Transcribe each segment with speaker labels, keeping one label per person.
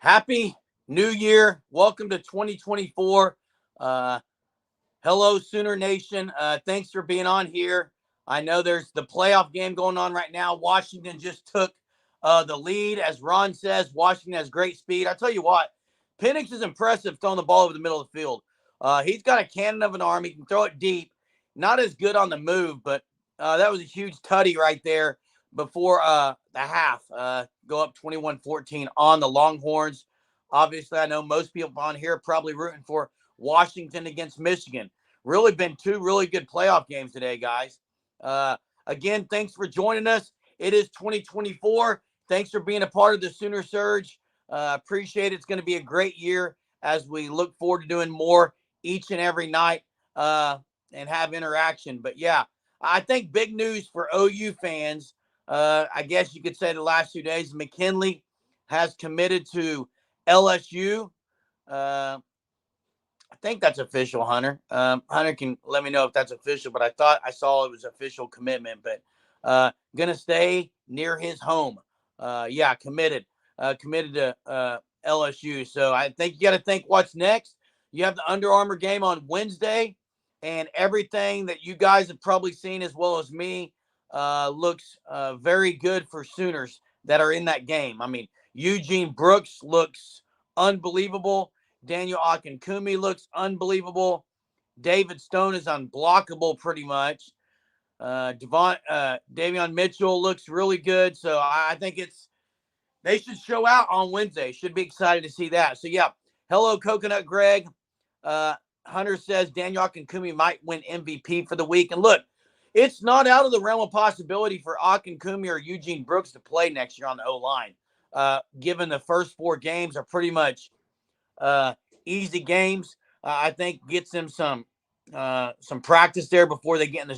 Speaker 1: Happy New Year. Welcome to 2024. Uh, hello, Sooner Nation. Thanks for being on here. I know there's the playoff game going on right now. Washington just took the lead. As Ron says, Washington has great speed. I tell you what, Penix is impressive throwing the ball over the middle of the field. He's got a cannon of an arm. He can throw it deep. Not as good on the move, but that was a huge tutty right there before the half. Go up 21-14 on the Longhorns. Obviously, I know most people on here are probably rooting for Washington against Michigan. Really been two really good playoff games today, guys. Uh, again, thanks for joining us. It is 2024. Thanks for being a part of the Sooner Surge. Appreciate it. It's going to be a great year as we look forward to doing more each and every night and have interaction. But yeah, I think big news for OU fans. I guess you could say the last 2 days, McKinley has committed to LSU. I think that's official, Hunter. Hunter can let me know if that's official, but I thought I saw it was official commitment. But gonna stay near his home. Yeah, committed. Committed to LSU. So I think you got to think what's next. You have the Under Armour game on Wednesday, and everything that you guys have probably seen as well as me looks very good for Sooners that are in that game. I mean, Eugene Brooks looks unbelievable. Daniel Akinkumi looks unbelievable. David Stone is unblockable pretty much. Davion Mitchell looks really good. So I think they should show out on Wednesday. Should be excited to see that. So yeah, hello Coconut Greg. Uh, Hunter says Daniel Akinkumi might win MVP for the week. And look, it's not out of the realm of possibility for Akinkumi or Eugene Brooks to play next year on the O line. Given the first four games are pretty much uh, easy games. I think gets them some practice there before they get in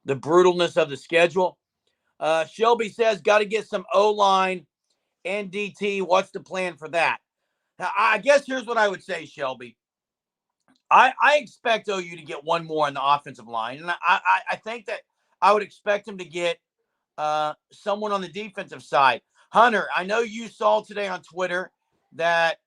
Speaker 1: the brutalness of the schedule. Shelby says got to get some O line and DT. What's the plan for that? Now, I guess here's what I would say, Shelby. I expect OU to get one more on the offensive line, and I think that I would expect them to get someone on the defensive side. Hunter, I know you saw today on Twitter that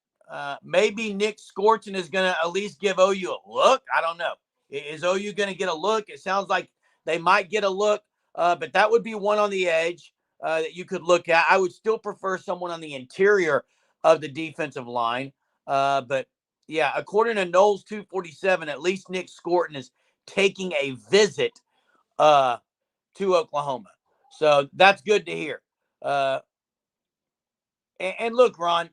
Speaker 1: maybe Nick Scorton is going to at least give OU a look. I don't know. Is OU going to get a look? It sounds like they might get a look, but that would be one on the edge that you could look at. I would still prefer someone on the interior of the defensive line. But yeah, according to Knowles 247, at least Nick Scorton is taking a visit to Oklahoma. So that's good to hear. Uh, and look, Ron,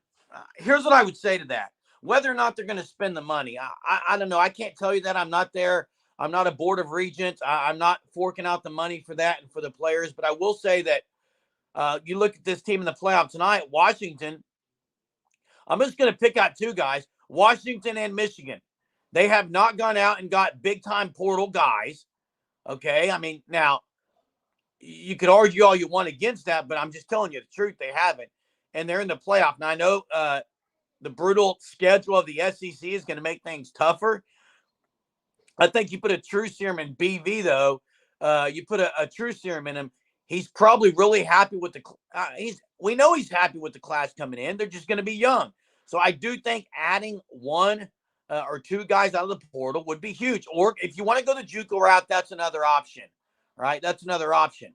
Speaker 1: here's what I would say to that. Whether or not they're going to spend the money, I don't know. I can't tell you that. I'm not there. I'm not a board of regents. I'm not forking out the money for that and for the players. But I will say that you look at this team in the playoff tonight, Washington. I'm just going to pick out two guys, Washington and Michigan. They have not gone out and got big time portal guys. Okay. I mean, now you could argue all you want against that, but I'm just telling you the truth. They haven't. And they're in the playoff. Now, I know the brutal schedule of the SEC is going to make things tougher. I think you put a true serum in BV, though. You put a true serum in him. He's probably really happy with the. We know he's happy with the class coming in. They're just going to be young. So I do think adding one or two guys out of the portal would be huge. Or if you want to go the JUCO route, that's another option. Right? That's another option.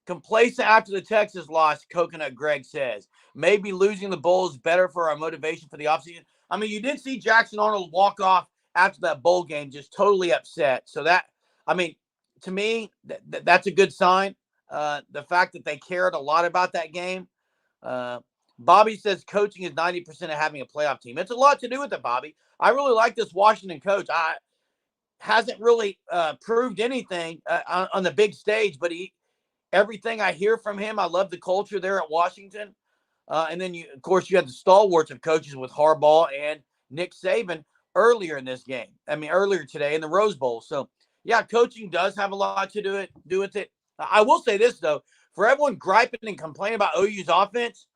Speaker 1: Complacent after the Texas loss, Coconut Greg says. Maybe losing the bowl is better for our motivation for the offseason. I mean, you did see Jackson Arnold walk off after that bowl game, just totally upset. So that, I mean, to me, that's a good sign. The fact that they cared a lot about that game. Bobby says coaching is 90% of having a playoff team. It's a lot to do with it, Bobby. I really like this Washington coach. Hasn't really proved anything on the big stage, but everything I hear from him, I love the culture there at Washington. And then, of course, you had the stalwarts of coaches with Harbaugh and Nick Saban earlier in this game. I mean, earlier today in the Rose Bowl. So, yeah, coaching does have a lot to do with it. I will say this, though. For everyone griping and complaining about OU's offense,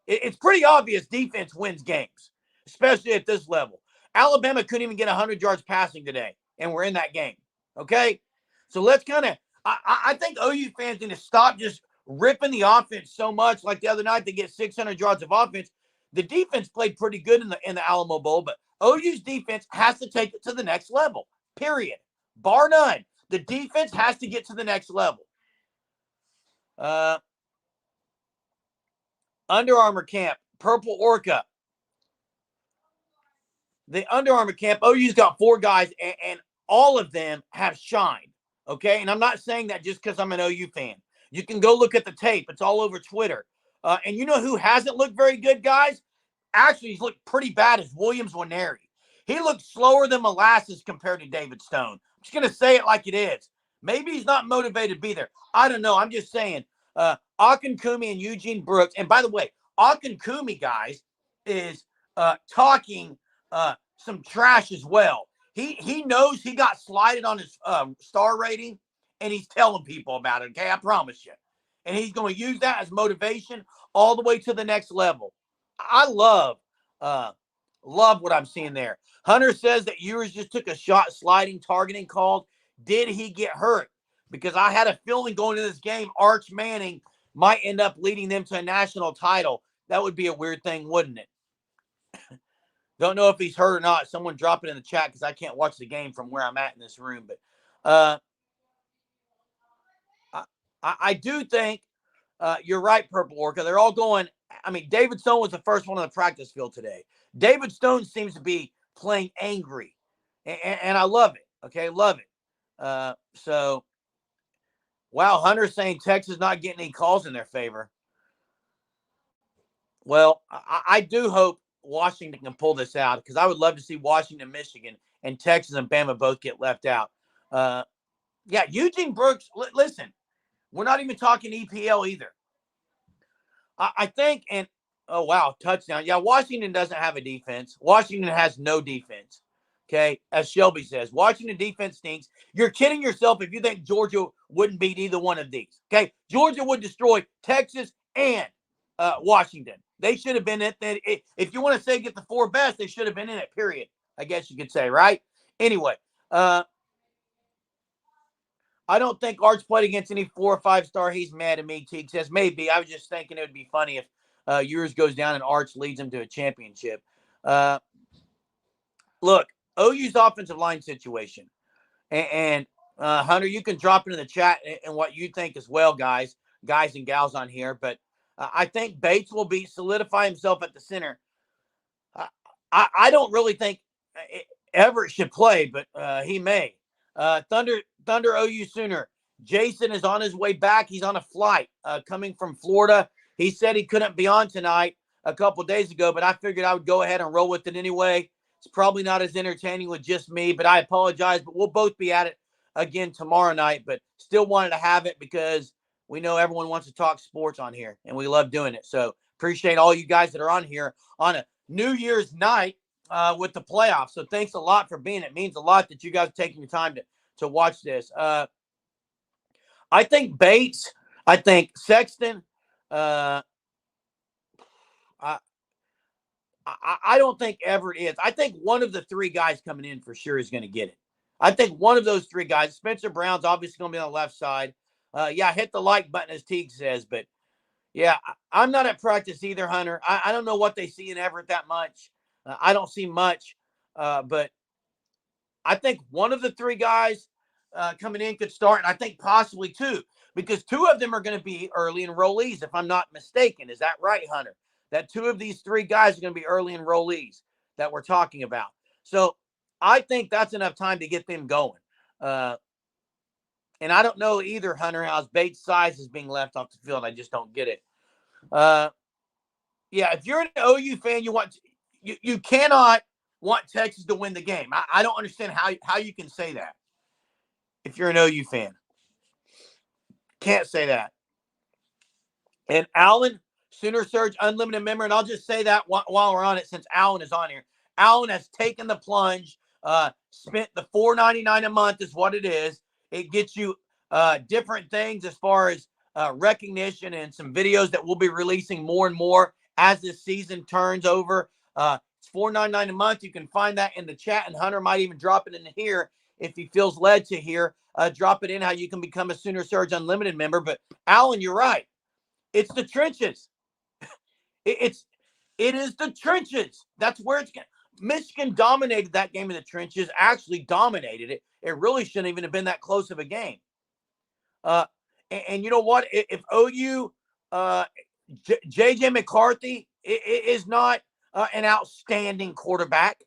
Speaker 1: it's pretty obvious defense wins games, especially at this level. Alabama couldn't even get 100 yards passing today, and we're in that game. Okay? So let's kind of – I think OU fans need to stop just ripping the offense so much. Like the other night, they get 600 yards of offense. The defense played pretty good in the Alamo Bowl, but OU's defense has to take it to the next level, period. Bar none. The defense has to get to the next level. Under Armour camp, Purple Orca. The Under Armour camp, OU's got 4 guys, and all of them have shined, okay? And I'm not saying that just because I'm an OU fan. You can go look at the tape. It's all over Twitter. And you know who hasn't looked very good, guys? Actually, he's looked pretty bad as Williams Nwaneri. He looked slower than molasses compared to David Stone. I'm just going to say it like it is. Maybe he's not motivated to be there. I don't know. I'm just saying. Akinkumi and Eugene Brooks. And by the way, Akinkumi, guys, is talking some trash as well. He knows he got slighted on his star rating, and he's telling people about it, okay? I promise you. And he's going to use that as motivation all the way to the next level. I love what I'm seeing there. Hunter says that Ewers just took a shot sliding, targeting called. Did he get hurt? Because I had a feeling going into this game, Arch Manning might end up leading them to a national title. That would be a weird thing, wouldn't it? Don't know if he's hurt or not. Someone drop it in the chat because I can't watch the game from where I'm at in this room. But I do think you're right, Purple Orca. They're all going. I mean, David Stone was the first one on the practice field today. David Stone seems to be playing angry, and I love it. Okay, love it. So, wow, Hunter's saying Texas not getting any calls in their favor. Well, I do hope Washington can pull this out because I would love to see Washington, Michigan, and Texas and Bama both get left out. Yeah, Eugene Brooks, listen, we're not even talking EPL either. I think, and oh, wow, touchdown. Yeah, Washington doesn't have a defense. Washington has no defense. Okay, as Shelby says, Washington defense stinks. You're kidding yourself if you think Georgia wouldn't beat either one of these. Okay, Georgia would destroy Texas and Washington. They should have been in it. If you want to say get the 4 best, they should have been in it, period. I guess you could say, right? Anyway, I don't think Arch played against any 4 or 5-star. He's mad at me, Teague says. Maybe. I was just thinking it would be funny if yours goes down and Arch leads him to a championship. Look, OU's offensive line situation. And Hunter, you can drop into the chat and what you think as well, guys and gals on here. But I think Bates will solidify himself at the center. I don't really think Everett should play, but he may. Thunder OU Sooner. Jason is on his way back. He's on a flight coming from Florida. He said he couldn't be on tonight a couple days ago, but I figured I would go ahead and roll with it anyway. It's probably not as entertaining with just me, but I apologize. But we'll both be at it again tomorrow night, but still wanted to have it because we know everyone wants to talk sports on here, and we love doing it. So appreciate all you guys that are on here on a New Year's night with the playoffs. So thanks a lot for being. It means a lot that you guys are taking the time to watch this. I think Bates. I think Sexton. I don't think Everett is. I think one of the 3 guys coming in for sure is going to get it. I think one of those 3 guys. Spencer Brown's obviously going to be on the left side. Yeah, hit the like button, as Teague says. But, yeah, I'm not at practice either, Hunter. I don't know what they see in Everett that much. I don't see much. But I think one of the 3 guys coming in could start, and I think possibly 2, because 2 of them are going to be early enrollees, if I'm not mistaken. Is that right, Hunter? That 2 of these 3 guys are going to be early enrollees that we're talking about. So I think that's enough time to get them going. And I don't know either, Hunter, how Bates' size is being left off the field. I just don't get it. Yeah, if you're an OU fan, you cannot want Texas to win the game. I don't understand how you can say that if you're an OU fan. Can't say that. And Allen, Sooner Surge Unlimited member, and I'll just say that while we're on it, since Allen is on here. Allen has taken the plunge, spent the $4.99 a month is what it is. It gets you different things as far as recognition and some videos that we'll be releasing more and more as this season turns over. It's $4.99 a month. You can find that in the chat, and Hunter might even drop it in here if he feels led to here. Drop it in how you can become a Sooner Surge Unlimited member. But Alan, you're right. It's the trenches. It is the trenches. That's where it's going. Michigan dominated that game in the trenches, actually dominated it. It really shouldn't even have been that close of a game. And you know what? If OU, J.J. McCarthy is not an outstanding quarterback.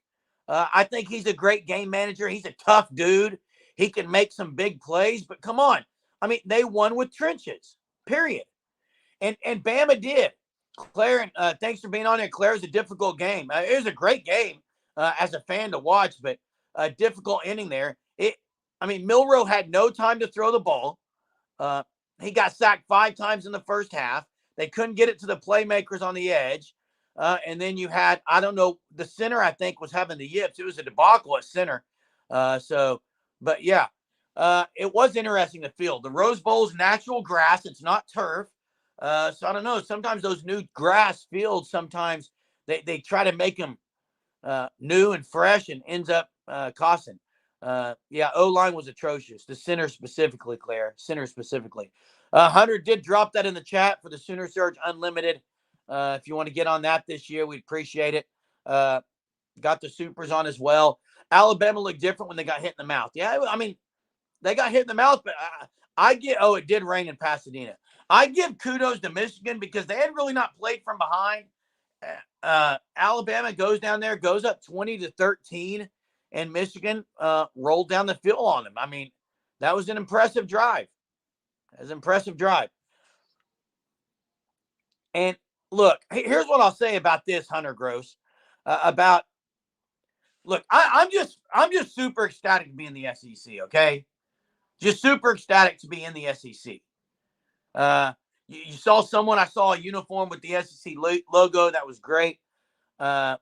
Speaker 1: I think he's a great game manager. He's a tough dude. He can make some big plays, but come on. I mean, they won with trenches, period. And Bama did. Claire, thanks for being on there. Claire, is a difficult game. It was a great game as a fan to watch, but a difficult inning there. Milroe had no time to throw the ball. He got sacked 5 times in the first half. They couldn't get it to the playmakers on the edge. And then you had, I don't know, the center, I think, was having the yips. It was a debacle at center. But yeah, it was interesting to field. The Rose Bowl's natural grass. It's not turf. So I don't know. Sometimes those new grass fields, sometimes they try to make them new and fresh and ends up costing. O-line was atrocious. The center specifically, Claire. Center specifically. Hunter did drop that in the chat for the Sooner Surge Unlimited. If you want to get on that this year, we'd appreciate it. Got the Supers on as well. Alabama looked different when they got hit in the mouth. Yeah, I mean, they got hit in the mouth, but it did rain in Pasadena. I give kudos to Michigan because they had really not played from behind. Alabama goes down there, goes up 20-13, and Michigan rolled down the field on them. I mean, that was an impressive drive. And look, here's what I'll say about this, Hunter Gross. I'm just super ecstatic to be in the SEC. Okay, just super ecstatic to be in the SEC. You saw someone. I saw a uniform with the SEC logo. That was great. But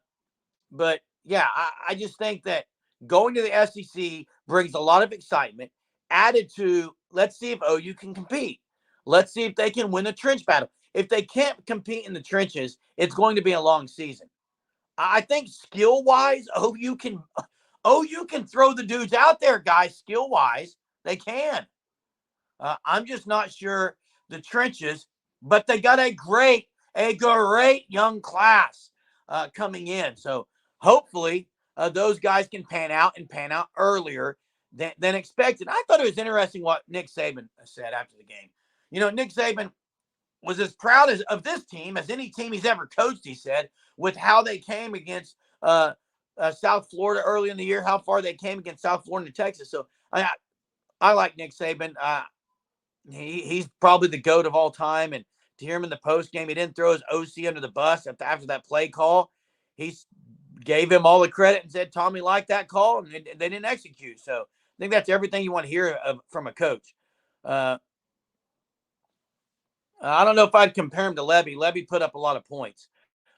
Speaker 1: yeah, I just think that going to the SEC brings a lot of excitement. Added to, let's see if OU can compete. Let's see if they can win the trench battle. If they can't compete in the trenches, it's going to be a long season. I think skill-wise, OU can throw the dudes out there, guys. Skill-wise, they can. I'm just not sure the trenches, but they got a great young class coming in. So hopefully those guys can pan out earlier than expected. I thought it was interesting what Nick Saban said after the game. You know, Nick Saban was as proud of this team as any team he's ever coached, he said, with how they came against South Florida early in the year, how far they came against South Florida and Texas. So I like Nick Saban. He's probably the GOAT of all time. And to hear him in the post game, he didn't throw his OC under the bus after that play call. He gave him all the credit and said Tommy liked that call, and they didn't execute. So I think that's everything you want to hear from a coach. I don't know if I'd compare him to Levy. Levy put up a lot of points.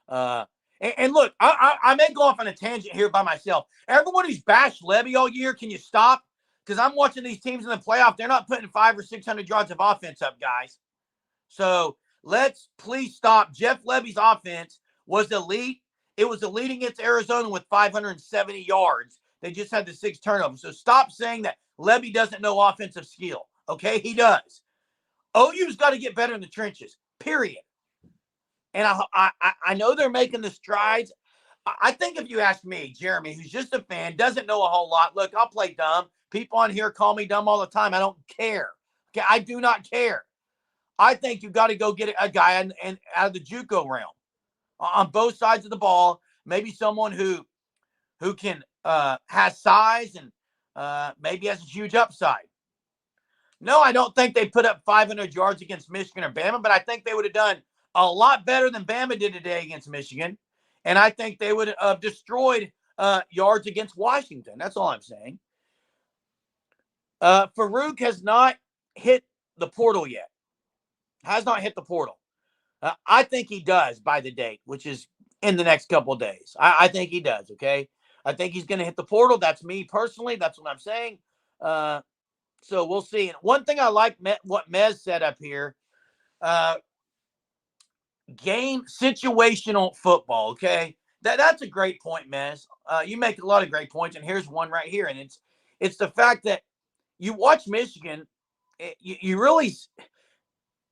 Speaker 1: And look, I may go off on a tangent here by myself. Everyone who's bashed Levy all year, can you stop? Because I'm watching these teams in the playoff. They're not putting 500 or 600 yards of offense up, guys. So let's please stop. Jeff Levy's offense was elite. It was elite against Arizona with 570 yards. They just had the 6 turnovers. So stop saying that Levy doesn't know offensive skill. Okay, he does. OU's got to get better in the trenches, period. And I know they're making the strides. I think if you ask me, Jeremy, who's just a fan, doesn't know a whole lot. Look, I'll play dumb. People on here call me dumb all the time. I don't care. Okay, I do not care. I think you got to go get a guy and out of the JUCO realm on both sides of the ball. Maybe someone who can has size and maybe has a huge upside. No, I don't think they put up 500 yards against Michigan or Bama, but I think they would have done a lot better than Bama did today against Michigan. And I think they would have destroyed yards against Washington. That's all I'm saying. Farouk has not hit the portal yet. Has not hit the portal. I think he does by the date, which is in the next couple of days. I think he does, okay? I think he's going to hit the portal. That's me personally. That's what I'm saying. So we'll see. And one thing I like what Mez said up here, game situational football, okay? That's a great point, Mez. You make a lot of great points, and here's one right here. And it's the fact that you watch Michigan, you really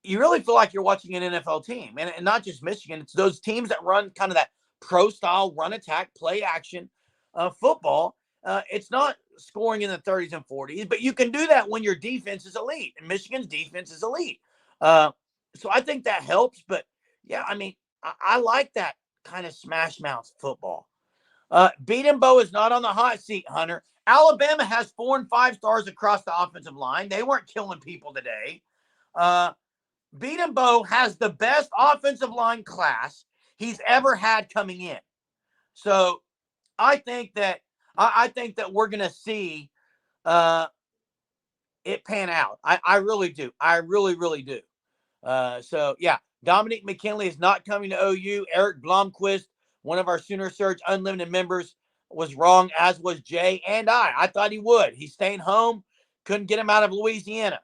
Speaker 1: you really feel like you're watching an NFL team, and not just Michigan. It's those teams that run kind of that pro style run attack, play action football. It's not scoring in the 30s and 40s, but you can do that when your defense is elite, and Michigan's defense is elite. So I think that helps. But yeah, I mean, I like that kind of smash mouth football. Beat and Bo is not on the hot seat, Hunter. Alabama has 4 and 5 stars across the offensive line. They weren't killing people today. Beat and Bo has the best offensive line class he's ever had coming in. So I think that we're going to see it pan out. I really do. I really, really do. So yeah, Dominic McKinley is not coming to OU. Eric Blomquist, one of our Sooner Surge Unlimited members, was wrong, as was Jay and I. I thought he would. He's staying home. Couldn't get him out of Louisiana.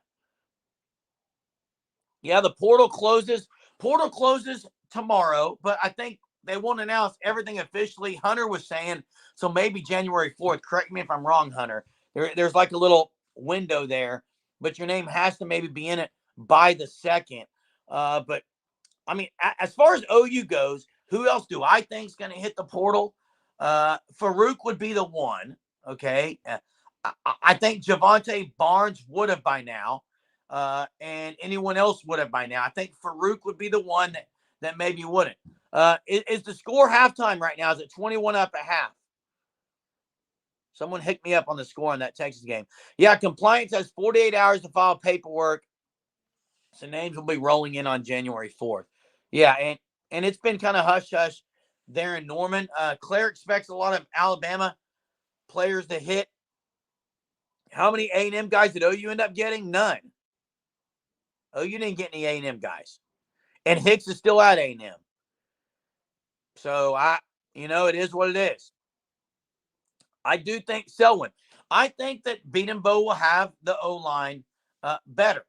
Speaker 1: Yeah, the portal closes. Portal closes tomorrow, but I think they won't announce everything officially. Hunter was saying, so maybe January 4th. Correct me if I'm wrong, Hunter. There's like a little window there, but your name has to maybe be in it by the 2nd. But, I mean, as far as OU goes, who else do I think is going to hit the portal? Farouk would be the one, okay? I think Javante Barnes would have by now. And anyone else would have by now. I think Farouk would be the one that maybe wouldn't. Is the score halftime right now? Is it 21 up at half? Someone hit me up on the score on that Texas game. Yeah, compliance has 48 hours to file paperwork. So names will be rolling in on January 4th. Yeah, and it's been kind of hush-hush there in Norman. Claire expects a lot of Alabama players to hit. How many A&M guys did OU end up getting? None. OU didn't get any A&M guys. And Hicks is still at A&M. So, it is what it is. I do think Selwyn. I think that Beat and Bo will have the O-line better.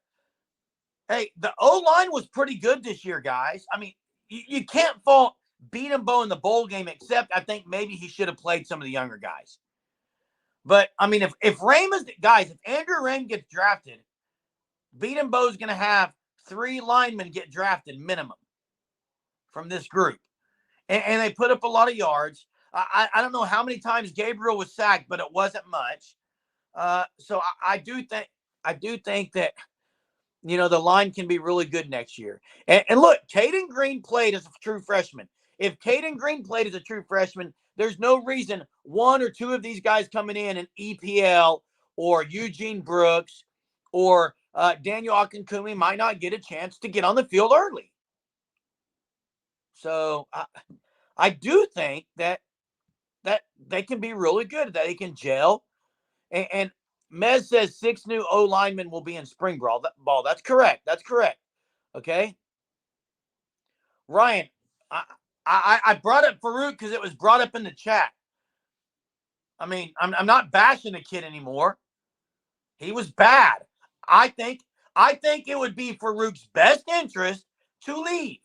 Speaker 1: Hey, the O-line was pretty good this year, guys. I mean, you can't fault Beat and Bo in the bowl game, except I think maybe he should have played some of the younger guys. But, I mean, if Andrew Raym gets drafted, Beat and Bo is going to have 3 linemen get drafted minimum from this group. And they put up a lot of yards. I don't know how many times Gabriel was sacked, but it wasn't much. So I do think that, the line can be really good next year. And look, Caden Green played as a true freshman. If Caden Green played as a true freshman, there's no reason 1 or 2 of these guys coming in EPL or Eugene Brooks or Daniel Akinkumi might not get a chance to get on the field early. So I do think that they can be really good, that they can gel. And Mez says 6 new O linemen will be in spring ball. That's correct. Okay. Ryan, I brought up Farouk because it was brought up in the chat. I mean, I'm not bashing the kid anymore. He was bad. I think it would be Farouk's best interest to leave.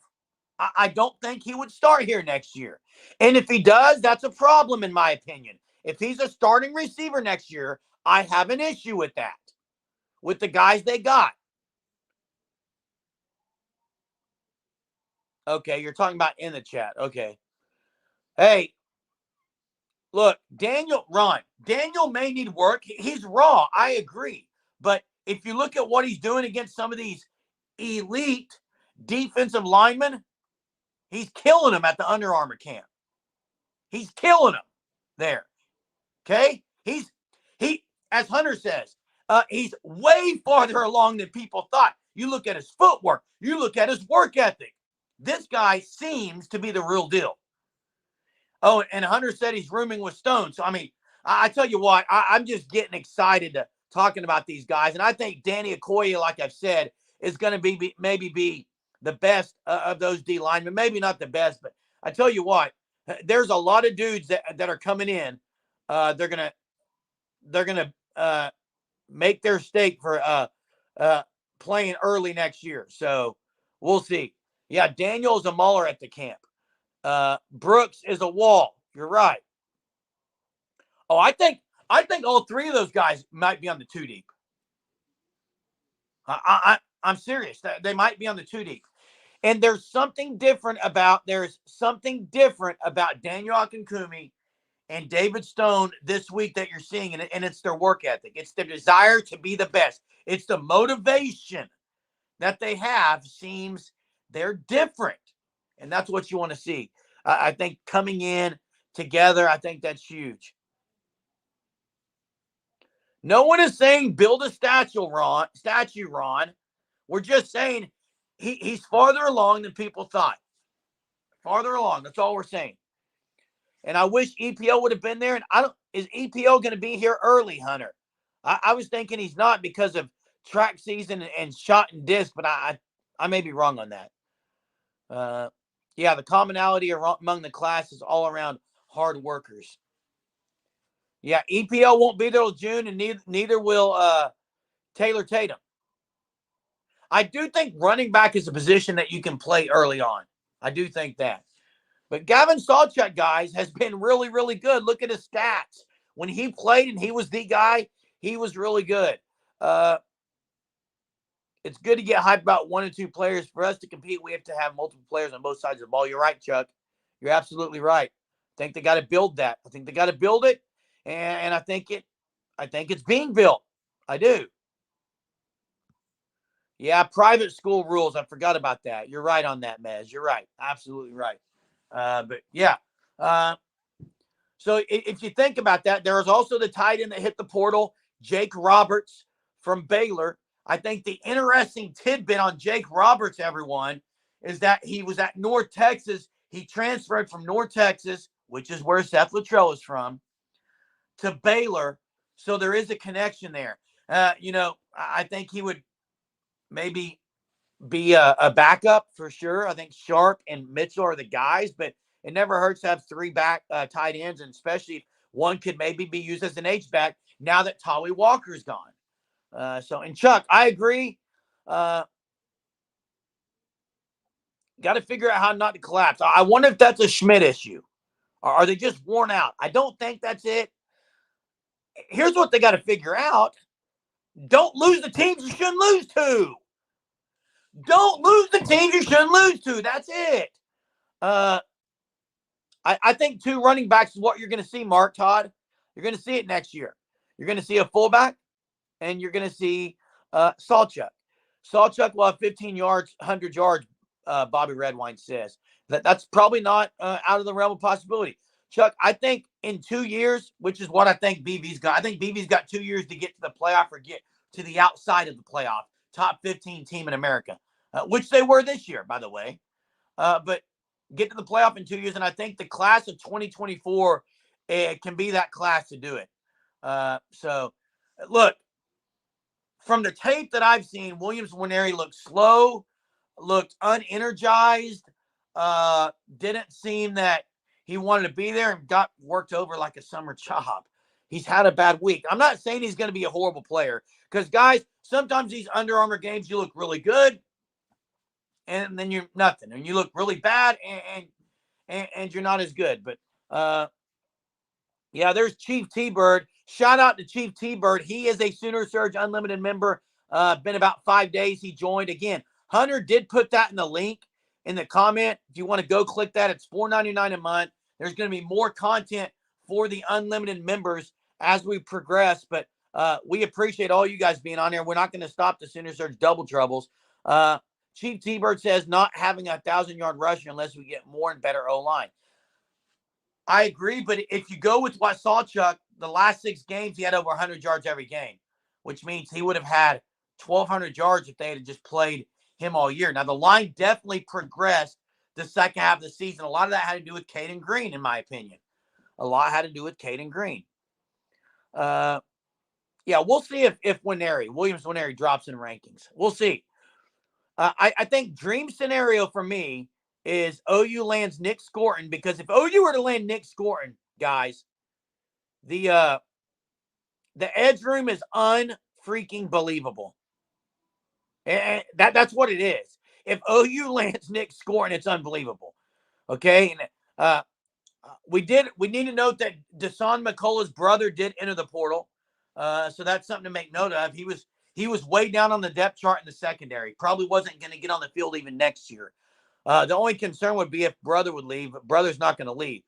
Speaker 1: I don't think he would start here next year. And if he does, that's a problem in my opinion. If he's a starting receiver next year, I have an issue with that, with the guys they got. Okay, you're talking about in the chat. Okay. Hey, look, Daniel may need work. He's raw. I agree. But if you look at what he's doing against some of these elite defensive linemen, he's killing them at the Under Armour camp. He's killing them there. Okay? He, as Hunter says, he's way farther along than people thought. You look at his footwork. You look at his work ethic. This guy seems to be the real deal. Oh, and Hunter said he's rooming with Stone. So, I mean, I tell you what, I'm just getting excited talking about these guys. And I think Danny Okoye, like I've said, is going to maybe be the best of those D linemen. Maybe not the best, but I tell you what, there's a lot of dudes that are coming in. They're gonna make their stake for playing early next year. So we'll see. Yeah, Daniel's a mauler at the camp. Brooks is a wall. You're right. Oh, I think all 3 of those guys might be on the 2 deep. I'm serious. They might be on the 2 deep. And there's something different about Daniel Akinkumi and David Stone this week that you're seeing, and it's their work ethic. It's their desire to be the best. It's the motivation that they have. Seems they're different, and that's what you want to see. I think coming in together, I think that's huge. No one is saying build a statue, Ron. We're just saying he's farther along than people thought. Farther along. That's all we're saying. And I wish EPO would have been there. And is EPO going to be here early, Hunter? I was thinking he's not because of track season and shot and disc, but I may be wrong on that. Yeah, the commonality among the class is all around hard workers. Yeah, EPO won't be there till June, and neither will Taylor Tatum. I do think running back is a position that you can play early on. I do think that. But Gavin Sawchuk, guys, has been really, really good. Look at his stats. When he played and he was the guy, he was really good. It's good to get hyped about 1 or 2 players. For us to compete, we have to have multiple players on both sides of the ball. You're right, Chuck. You're absolutely right. I think they got to build that. I think they got to build it, and I think it's being built. I do. Yeah, private school rules. I forgot about that. You're right on that, Mez. You're right. Absolutely right. But yeah. So if you think about that, there was also the tight end that hit the portal, Jake Roberts from Baylor. I think the interesting tidbit on Jake Roberts, everyone, is that he was at North Texas. He transferred from North Texas, which is where Seth Luttrell is from, to Baylor. So there is a connection there. I think he would maybe be a backup for sure. I think Sharp and Mitchell are the guys, but it never hurts to have 3 back tight ends, and especially if one could maybe be used as an H-back now that Tolly Walker's gone. And Chuck, I agree. Got to figure out how not to collapse. I wonder if that's a Schmidt issue. Or are they just worn out? I don't think that's it. Here's what they got to figure out. Don't lose the teams you shouldn't lose to. Don't lose the teams you shouldn't lose to. That's it. I think 2 running backs is what you're going to see, Mark Todd. You're going to see it next year. You're going to see a fullback, and you're going to see Sawchuk. Sawchuk will have 15 yards, 100 yards, Bobby Redwine says. That's probably not out of the realm of possibility. Chuck, I think in 2 years, which is what I think BV's got. I think BV's got 2 years to get to the playoff or get to the outside of the playoff. Top 15 team in America, which they were this year, by the way. But get to the playoff in 2 years, and I think the class of 2024 can be that class to do it. So, look, from the tape that I've seen, Williams Nwaneri looked slow, looked unenergized, didn't seem that he wanted to be there, and got worked over like a summer job. He's had a bad week. I'm not saying he's going to be a horrible player because, guys, sometimes these Under Armour games, you look really good, and then you're nothing. And you look really bad, and you're not as good. But, yeah, there's Chief T-Bird. Shout out to Chief T-Bird. He is a Sooner Surge Unlimited member. Been about 5 days he joined. Again, Hunter did put that in the link in the comment. If you want to go click that, it's $4.99 a month. There's going to be more content for the Unlimited members as we progress. But we appreciate all you guys being on here. We're not going to stop the Sooner Surge double troubles. Chief T-Bird says not having a 1,000-yard rusher unless we get more and better O-line. I agree, but if you go with what Sawchuk, the last 6 games, he had over 100 yards every game, which means he would have had 1,200 yards if they had just played him all year. Now, the line definitely progressed the second half of the season. A lot of that had to do with Caden Green, in my opinion. A lot had to do with Caden Green. Yeah, we'll see if Williams Nwaneri drops in rankings. We'll see. I think dream scenario for me is OU lands Nick Scorton, because if OU were to land Nick Scorton, guys, the edge room is unfreaking believable. And that's what it is. If OU lands Nick Scorton, it's unbelievable. Okay? And we need to note that Dasan McCullough's brother did enter the portal. So that's something to make note of. He He was way down on the depth chart in the secondary. Probably wasn't going to get on the field even next year. The only concern would be if Brother would leave, but Brother's not going to leave.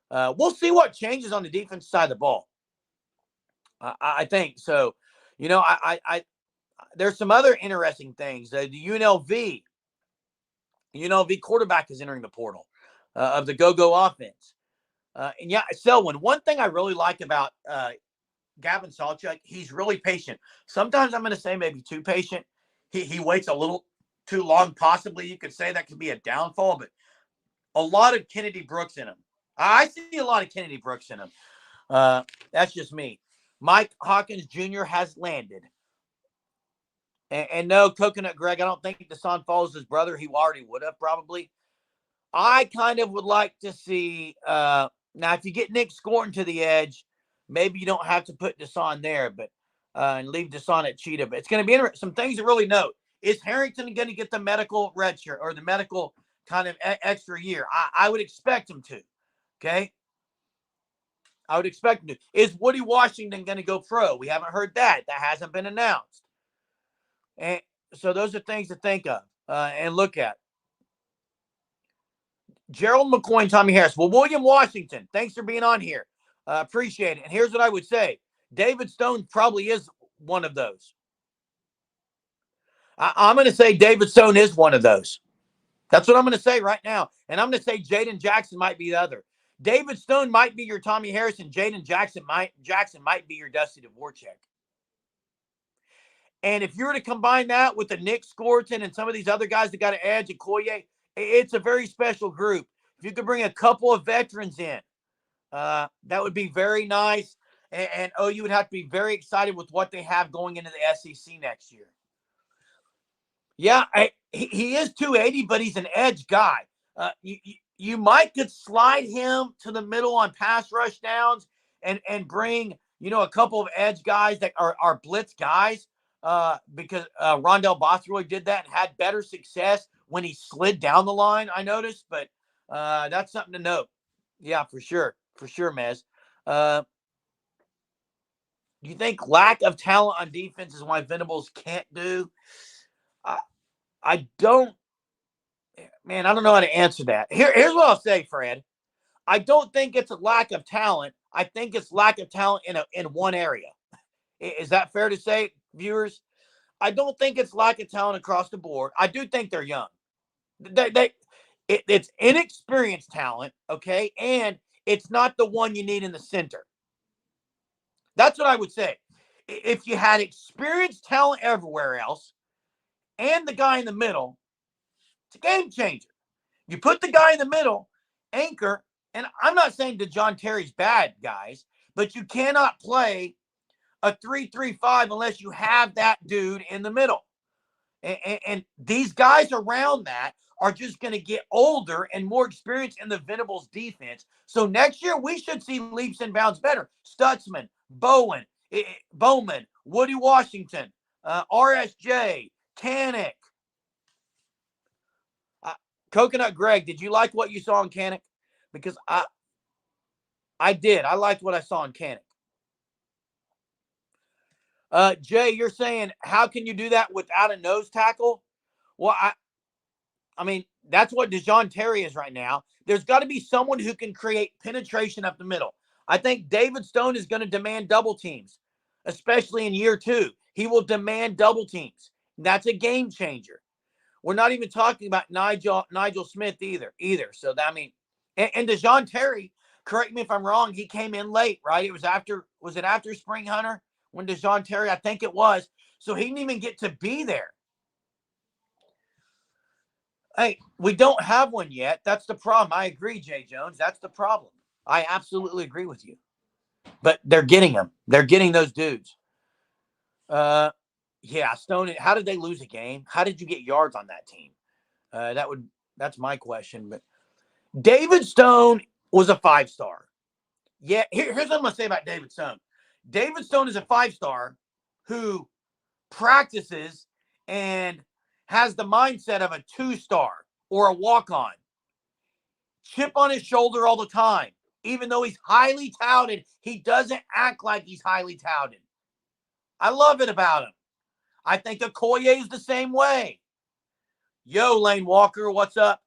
Speaker 1: We'll see what changes on the defense side of the ball. I think so. You know, there's some other interesting things. The UNLV quarterback is entering the portal of the go-go offense. And yeah, Selwyn, one thing I really like about Gavin Sawchuk, he's really patient. Sometimes I'm going to say maybe too patient. He waits a little too long, possibly. You could say that could be a downfall, but a lot of Kennedy Brooks in him. I see a lot of Kennedy Brooks in him. That's just me. Mike Hawkins Jr. has landed. And no, Coconut Greg, I don't think Deshaun follows his brother. He already would have probably. I kind of would like to see now if you get Nick Scorton to the edge, maybe you don't have to put Deshaun there, but and leave Deshaun at Cheetah. But it's going to be interesting. Some things to really note. Is Harrington going to get the medical red shirt or the medical kind of extra year? I would expect him to. Okay. I would expect him to. Is Woody Washington going to go pro? We haven't heard that. That hasn't been announced. And so those are things to think of and look at. Gerald McCoy and Tommy Harris. Well, William Washington, thanks for being on here. Appreciate it. And here's what I would say. David Stone probably is one of those. I'm going to say David Stone is one of those. That's what I'm going to say right now. And I'm going to say Jaden Jackson might be the other. David Stone might be your Tommy Harris, and Jaden Jackson might be your Dusty Dvorak. And if you were to combine that with the Nick Scorton and some of these other guys that got an edge and Koye, it's a very special group. If you could bring a couple of veterans in, that would be very nice. And OU would have to be very excited with what they have going into the SEC next year. Yeah, he is 280, but he's an edge guy. You might could slide him to the middle on pass rush downs and bring, a couple of edge guys that are blitz guys. Because Rondell Bothroyd did that and had better success when he slid down the line, I noticed. But that's something to note. Yeah, for sure. For sure, Mez. Do you think lack of talent on defense is why Venables can't do? I don't. Man, I don't know how to answer that. Here's what I'll say, Fred. I don't think it's a lack of talent. I think it's lack of talent in one area. Is that fair to say, viewers? I don't think it's lack of talent across the board. I do think they're young. It's inexperienced talent, okay? And it's not the one you need in the center. That's what I would say. If you had experienced talent everywhere else and the guy in the middle, it's a game changer. You put the guy in the middle, anchor, and I'm not saying DeJohn Terry's bad, guys, but you cannot play a 3-3-5 unless you have that dude in the middle. And these guys around that are just going to get older and more experienced in the Venables defense. So next year, we should see leaps and bounds better. Stutzman, Bowman, Woody Washington, RSJ, Kanik. Coconut Greg, did you like what you saw in Kanik? Because I did. I liked what I saw in Kanik. Jay, you're saying, how can you do that without a nose tackle? Well, I mean, that's what DeJohn Terry is right now. There's got to be someone who can create penetration up the middle. I think David Stone is going to demand double teams, especially in year 2. He will demand double teams. That's a game changer. We're not even talking about Nigel Smith either. So, I mean, and DeJohn Terry, correct me if I'm wrong, he came in late, right? Was it after Spring Hunter? When DeJohn Terry, I think it was. So he didn't even get to be there. Hey, we don't have one yet. That's the problem. I agree, Jay Jones. That's the problem. I absolutely agree with you. But they're getting them. They're getting those dudes. Yeah, Stone, how did they lose a game? How did you get yards on that team? That's my question. But David Stone was a 5-star. Yeah, here's what I'm going to say about David Stone. David Stone is a 5-star who practices and has the mindset of a 2-star or a walk-on. Chip on his shoulder all the time. Even though he's highly touted, he doesn't act like he's highly touted. I love it about him. I think Okoye is the same way. Yo, Lane Walker, what's up?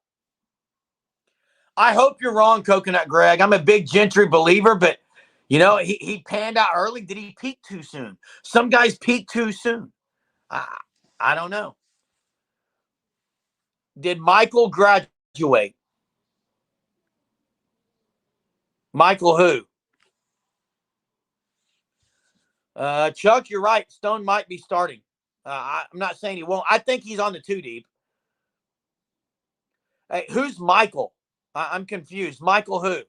Speaker 1: I hope you're wrong, Coconut Greg. I'm a big Gentry believer, but he panned out early. Did he peak too soon? Some guys peak too soon. I don't know. Did Michael graduate? Michael who? Chuck, you're right. Stone might be starting. I'm not saying he won't. I think he's on the 2 deep. Hey, who's Michael? I'm confused. Michael who?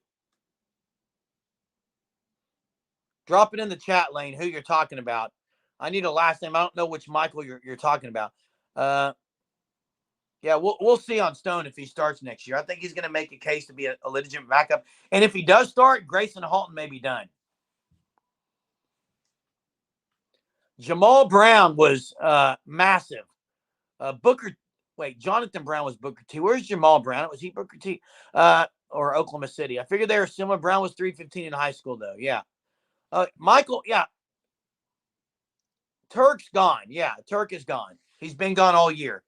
Speaker 1: Drop it in the chat, Lane, who you're talking about. I need a last name. I don't know which Michael you're talking about. Yeah, we'll see on Stone if he starts next year. I think he's going to make a case to be a legitimate backup. And if he does start, Grayson Halton may be done. Jamal Brown was massive. Jonathan Brown was Booker T. Where's Jamal Brown? Was he Booker T? Or Oklahoma City? I figured they were similar. Brown was 315 in high school, though. Yeah. Michael, yeah. Turk's gone. Yeah, Turk is gone. He's been gone all year.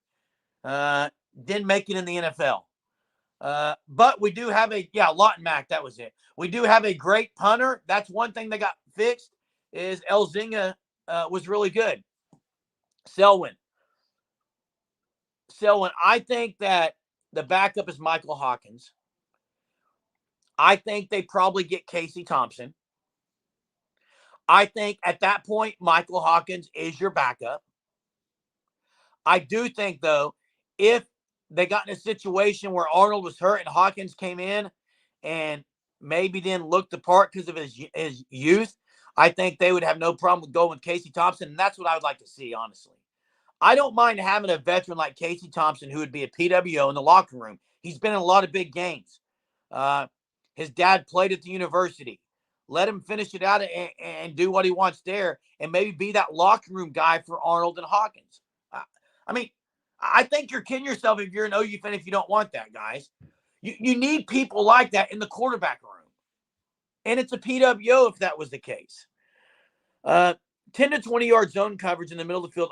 Speaker 1: Didn't make it in the NFL. But we do have Lawton Mack. That was it. We do have a great punter. That's one thing that got fixed is Elzinga was really good. Selwyn. I think that the backup is Michael Hawkins. I think they probably get Casey Thompson. I think at that point, Michael Hawkins is your backup. I do think, though, if they got in a situation where Arnold was hurt and Hawkins came in and maybe didn't look the part because of his youth, I think they would have no problem with going with Casey Thompson. And that's what I would like to see, honestly. I don't mind having a veteran like Casey Thompson who would be a PWO in the locker room. He's been in a lot of big games. His dad played at the university. Let him finish it out and do what he wants there and maybe be that locker room guy for Arnold and Hawkins. I think you're kidding yourself if you're an OU fan if you don't want that, guys. You need people like that in the quarterback room. And it's a PWO if that was the case. 10 to 20-yard zone coverage in the middle of the field.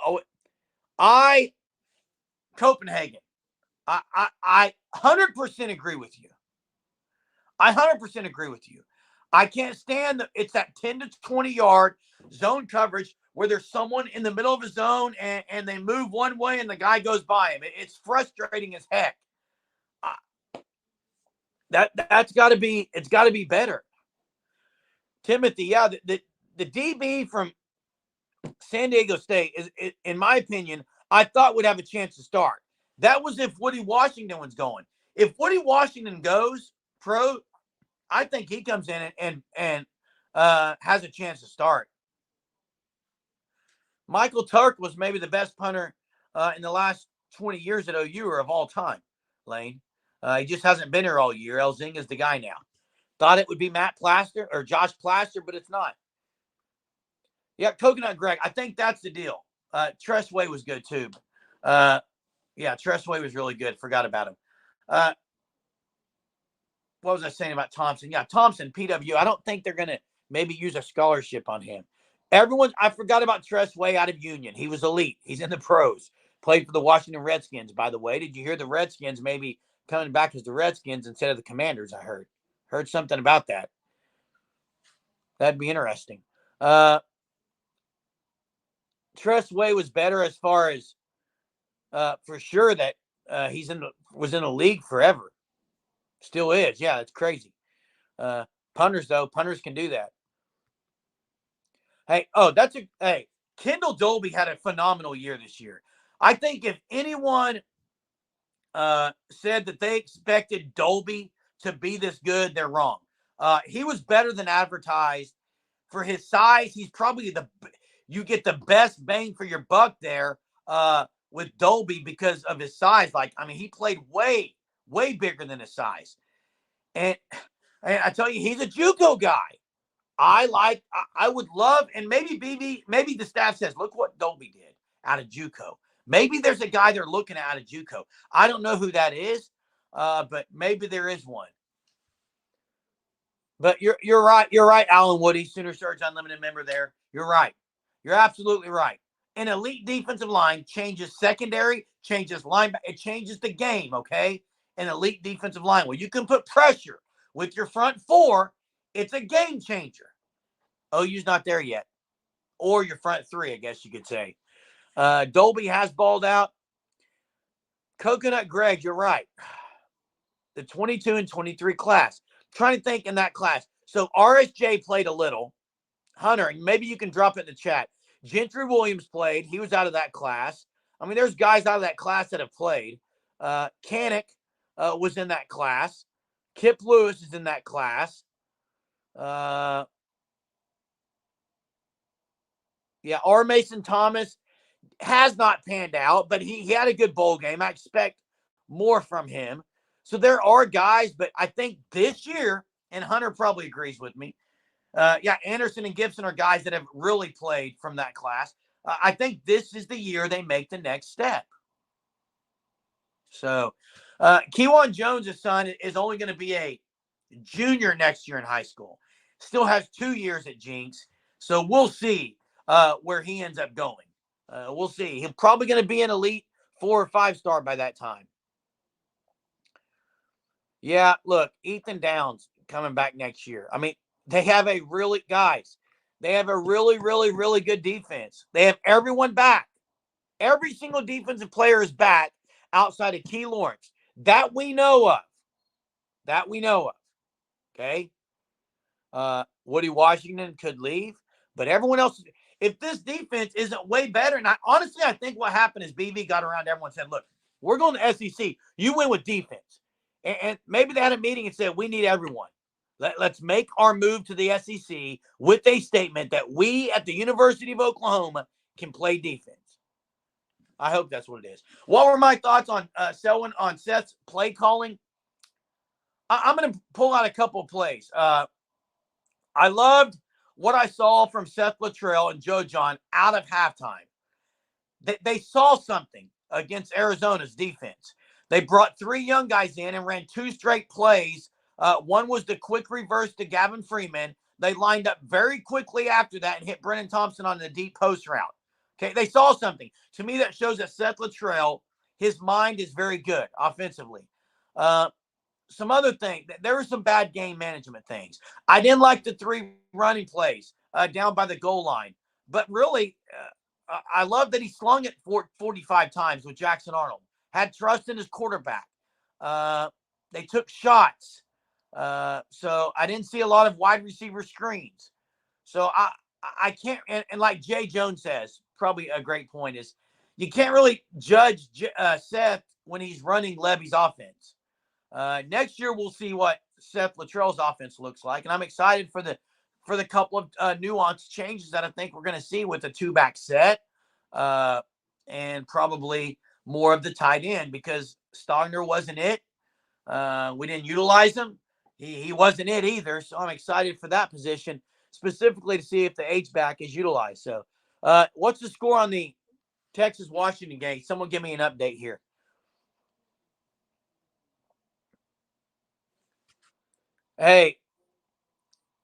Speaker 1: Copenhagen. I 100% agree with you. I 100% agree with you. I can't stand it's that 10 to 20-yard zone coverage where there's someone in the middle of a zone and they move one way and the guy goes by him. It's frustrating as heck. It's got to be better. Timothy, yeah, the DB from San Diego State is, in my opinion, I thought would have a chance to start. That was if Woody Washington was going. If Woody Washington goes pro, I think he comes in and has a chance to start. Michael Turk was maybe the best punter in the last 20 years at OU or of all time, Lane. He just hasn't been here all year. Elzinga is the guy now. Thought it would be Matt Plaster or Josh Plaster, but it's not. Yeah, Coconut Greg, I think that's the deal. Tressway was good too. Tressway was really good. Forgot about him. What was I saying about Thompson? Yeah, Thompson, PW. I don't think they're going to maybe use a scholarship on him. I forgot about Tressway out of Union. He was elite. He's in the pros. Played for the Washington Redskins, by the way. Did you hear the Redskins maybe coming back as the Redskins instead of the Commanders, I heard. Heard something about that. That'd be interesting. Tressway was better as far as for sure that was in the league forever. Still is. Yeah, it's crazy. Punters can do that. Kendall Dolby had a phenomenal year this year. I think if anyone said that they expected Dolby to be this good, they're wrong. He was better than advertised. For his size, he's probably you get the best bang for your buck there with Dolby because of his size. He played way, way bigger than his size. And I tell you, he's a JUCO guy. I would love, and maybe the staff says, look what Dolby did out of JUCO. Maybe there's a guy they're looking at out of JUCO. I don't know who that is, but maybe there is one. But you're right. You're right, Alan Woody, Sooner Surge Unlimited member there. You're right. You're absolutely right. An elite defensive line changes secondary, changes linebacker. It changes the game, okay? An elite defensive line. Well, you can put pressure with your front four. It's a game changer. OU's not there yet. Or your front three, I guess you could say. Dolby has balled out. Coconut Greg, you're right. The 22 and 23 class. I'm trying to think in that class. So RSJ played a little. Hunter, maybe you can drop it in the chat. Gentry Williams played. He was out of that class. I mean, there's guys out of that class that have played. Canick was in that class. Kip Lewis is in that class. Yeah, R. Mason Thomas has not panned out, but he had a good bowl game. I expect more from him. So there are guys, but I think this year, and Hunter probably agrees with me, Anderson and Gibson are guys that have really played from that class. I think this is the year they make the next step. So Kewan Jones' son is only going to be a junior next year in high school. Still has 2 years at Jinx. So we'll see where he ends up going. We'll see. He's probably going to be an elite 4 or 5 star by that time. Yeah, look, Ethan Downs coming back next year. I mean, they have a really, guys, they have a really, really, really good defense. They have everyone back. Every single defensive player is back outside of Key Lawrence. That we know of. That we know of. Okay? Woody Washington could leave, but everyone else, if this defense isn't way better, and I think what happened is BV got around everyone and said, look, we're going to SEC. You win with defense. And maybe they had a meeting and said, we need everyone. Let's make our move to the SEC with a statement that we at the University of Oklahoma can play defense. I hope that's what it is. What were my thoughts on Selwyn, on Seth's play calling? I'm going to pull out a couple of plays. I loved what I saw from Seth Luttrell and Joe John out of halftime. They saw something against Arizona's defense. They brought 3 young guys in and ran 2 straight plays. One was the quick reverse to Gavin Freeman. They lined up very quickly after that and hit Brennan Thompson on the deep post route. Okay, they saw something. To me, that shows that Seth Luttrell, his mind is very good offensively. Some other things, there were some bad game management things. I didn't like the 3 running plays down by the goal line. But really, I love that he slung it 45 times with Jackson Arnold. Had trust in his quarterback. They took shots. So I didn't see a lot of wide receiver screens. So I can't, and like Jay Jones says, probably a great point is, you can't really judge Seth when he's running Levy's offense. Next year, we'll see what Seth Luttrell's offense looks like. And I'm excited for the couple of nuanced changes that I think we're going to see with the 2-back set and probably more of the tight end, because Stogner wasn't it. We didn't utilize him. He wasn't it either. So I'm excited for that position, specifically to see if the H-back is utilized. So what's the score on the Texas-Washington game? Someone give me an update here. Hey,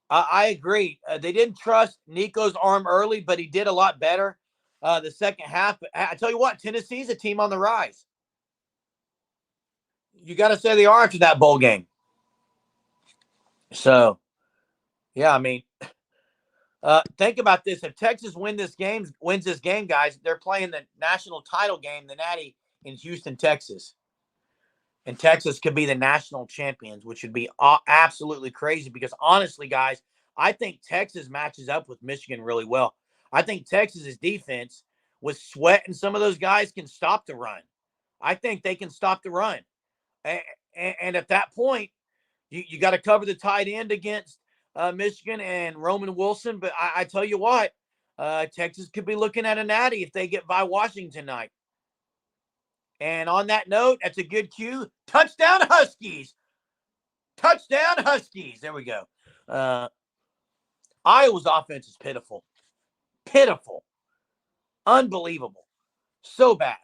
Speaker 1: I agree. They didn't trust Nico's arm early, but he did a lot better the second half. But I tell you what, Tennessee's a team on the rise. You got to say they are after that bowl game. So, yeah, I mean, think about this. If Texas wins this game, guys, they're playing the national title game, the Natty, in Houston, Texas. And Texas could be the national champions, which would be absolutely crazy because, honestly, guys, I think Texas matches up with Michigan really well. I think Texas's defense, with Sweat and some of those guys, can stop the run. I think they can stop the run. And at that point, you got to cover the tight end against Michigan and Roman Wilson. But I tell you what, Texas could be looking at a natty if they get by Washington tonight. And on that note, that's a good cue. Touchdown Huskies. Touchdown Huskies. There we go. Iowa's offense is pitiful. Pitiful. Unbelievable. So bad.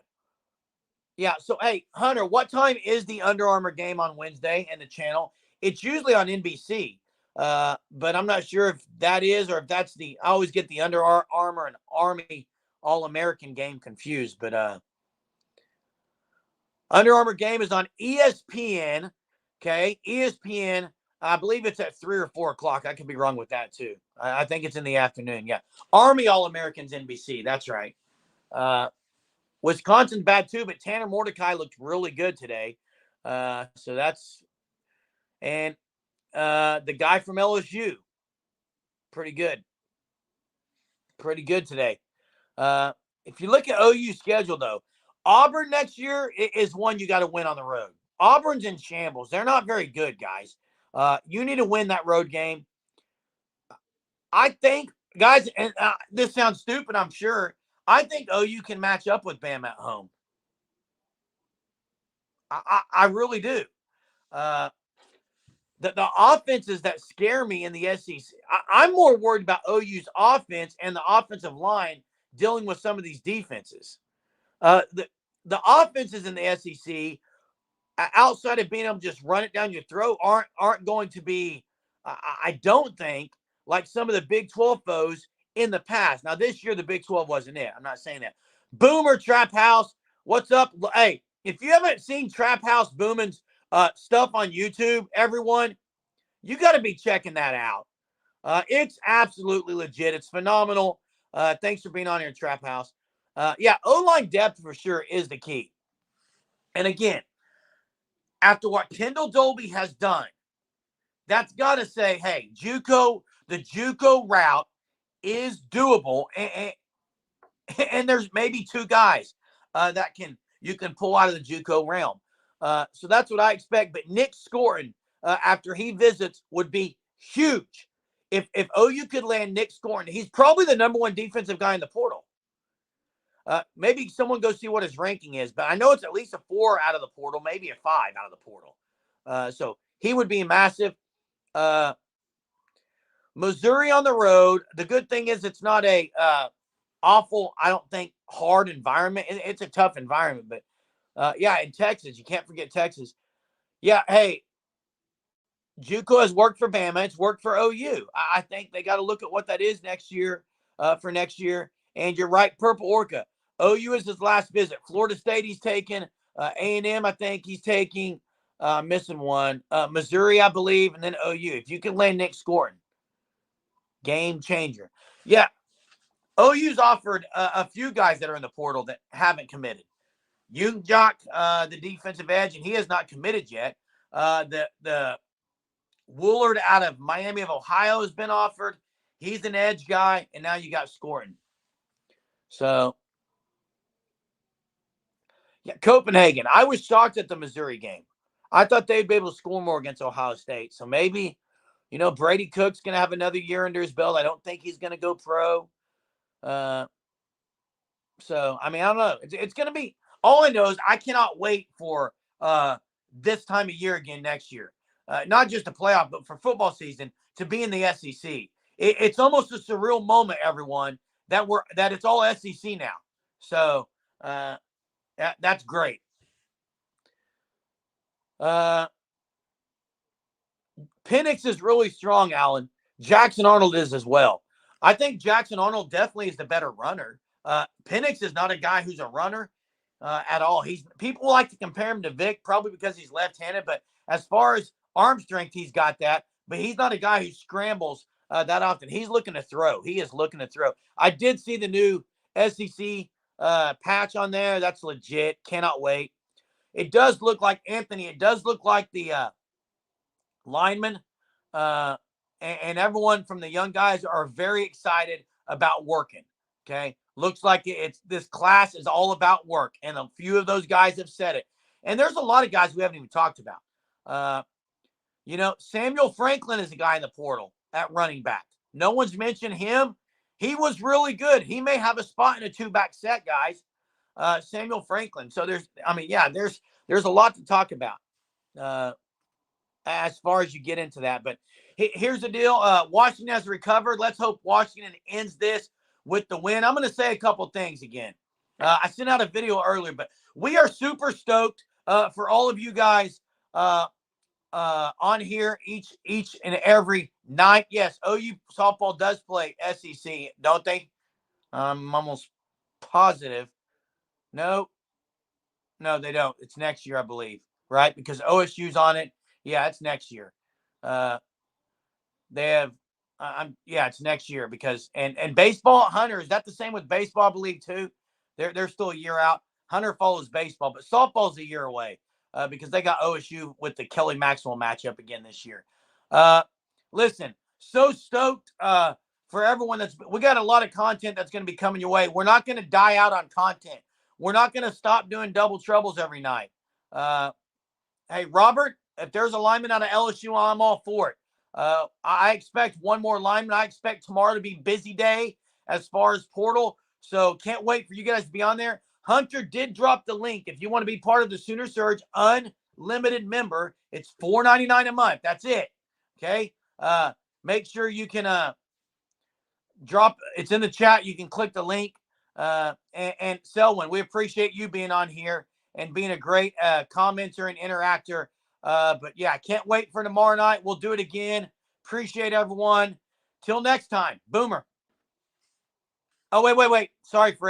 Speaker 1: Yeah, so, hey, Hunter, what time is the Under Armour game on Wednesday and the channel? It's usually on NBC, but I'm not sure if that is or if that's I always get the Under Armour and Army All-American game confused. But Under Armour game is on ESPN. Okay, ESPN. I believe it's at 3 or 4 o'clock. I could be wrong with that too. I think it's in the afternoon. Yeah, Army All-Americans NBC. That's right. Wisconsin bad too, but Tanner Mordecai looked really good today. So that's and the guy from LSU, pretty good today. If you look at OU schedule though, Auburn next year is one you got to win on the road. Auburn's in shambles. They're not very good, guys. You need to win that road game. I think, guys, and this sounds stupid, I'm sure. I think OU can match up with Bama at home. I really do. The offenses that scare me in the SEC, I'm more worried about OU's offense and the offensive line dealing with some of these defenses. The offenses in the SEC, outside of being able to just run it down your throat, aren't going to be, I don't think, like some of the Big 12 foes in the past. Now, this year, the Big 12 wasn't it. I'm not saying that. Boomer Trap House, what's up? Hey, if you haven't seen Trap House Boomin's stuff on YouTube, everyone, you got to be checking that out. It's absolutely legit. It's phenomenal. Thanks for being on here, Trap House. Yeah, O-line depth for sure is the key. And again, after what Kendall Dolby has done, that's got to say, hey, the JUCO route is doable. And there's maybe 2 guys that you can pull out of the JUCO realm. So that's what I expect. But Nick Scorin, after he visits, would be huge. If OU could land Nick Scorin, he's probably the number 1 defensive guy in the portal. Maybe someone go see what his ranking is, but I know it's at least a 4 out of the portal, maybe a 5 out of the portal. So he would be massive. Missouri on the road. The good thing is it's not a awful, I don't think, hard environment. It's a tough environment, but yeah, in Texas, you can't forget Texas. Yeah, hey, JUCO has worked for Bama. It's worked for OU. I think they got to look at what that is next year for next year. And you're right, Purple Orca. OU is his last visit. Florida State he's taken. A&M, I think he's taking. Missing one. Missouri, I believe, and then OU. If you can land Nick Scorin, game changer. Yeah, OU's offered a few guys that are in the portal that haven't committed. Jock, the defensive edge, and he has not committed yet. The Woolard out of Miami of Ohio has been offered. He's an edge guy, and now you got Scorin. So, yeah, Copenhagen. I was shocked at the Missouri game. I thought they'd be able to score more against Ohio State. So maybe, Brady Cook's going to have another year under his belt. I don't think he's going to go pro. So, I mean, I don't know. It's going to be – all I know is I cannot wait for this time of year again next year. Not just a playoff, but for football season to be in the SEC. It's almost a surreal moment, everyone, that it's all SEC now. So that's great. Penix is really strong, Alan. Jackson Arnold is as well. I think Jackson Arnold definitely is the better runner. Penix is not a guy who's a runner at all. People like to compare him to Vic, probably because he's left-handed, but as far as arm strength, he's got that. But he's not a guy who scrambles that often. He's looking to throw. He is looking to throw. I did see the new SEC patch on there. That's legit. Cannot wait. It does look like Anthony. It does look like the linemen and everyone from the young guys are very excited about working. Okay. Looks like this class is all about work. And a few of those guys have said it. And there's a lot of guys we haven't even talked about. Samuel Franklin is a guy in the portal at running back. No one's mentioned him. He was really good. He may have a spot in a 2-back set, guys. Samuel Franklin. So there's a lot to talk about as far as you get into that. But here's the deal. Washington has recovered. Let's hope Washington ends this with the win. I'm going to say a couple things again. I sent out a video earlier, but we are super stoked for all of you guys on here each and every night. Yes, OU softball does play SEC, don't they? I'm almost positive. No, they don't. It's next year, I believe, right? Because OSU's on it. Yeah, it's next year. They have, yeah, it's next year because and baseball. Hunter, is that the same with baseball? I believe too. They're still a year out. Hunter follows baseball, but softball's a year away because they got OSU with the Kelly Maxwell matchup again this year. Listen, so stoked for everyone we got a lot of content that's going to be coming your way. We're not going to die out on content. We're not going to stop doing double troubles every night. Hey, Robert, if there's a lineman out of LSU, I'm all for it. I expect one more lineman. I expect tomorrow to be busy day as far as portal. So can't wait for you guys to be on there. Hunter did drop the link. If you want to be part of the Sooner Surge Unlimited member, it's $4.99 a month. That's it. Okay. Make sure you can drop. It's in the chat. You can click the link. And Selwyn, we appreciate you being on here and being a great commenter and interactor. But yeah, I can't wait for tomorrow night. We'll do it again. Appreciate everyone. Till next time. Boomer. Oh, wait. Sorry, Fred.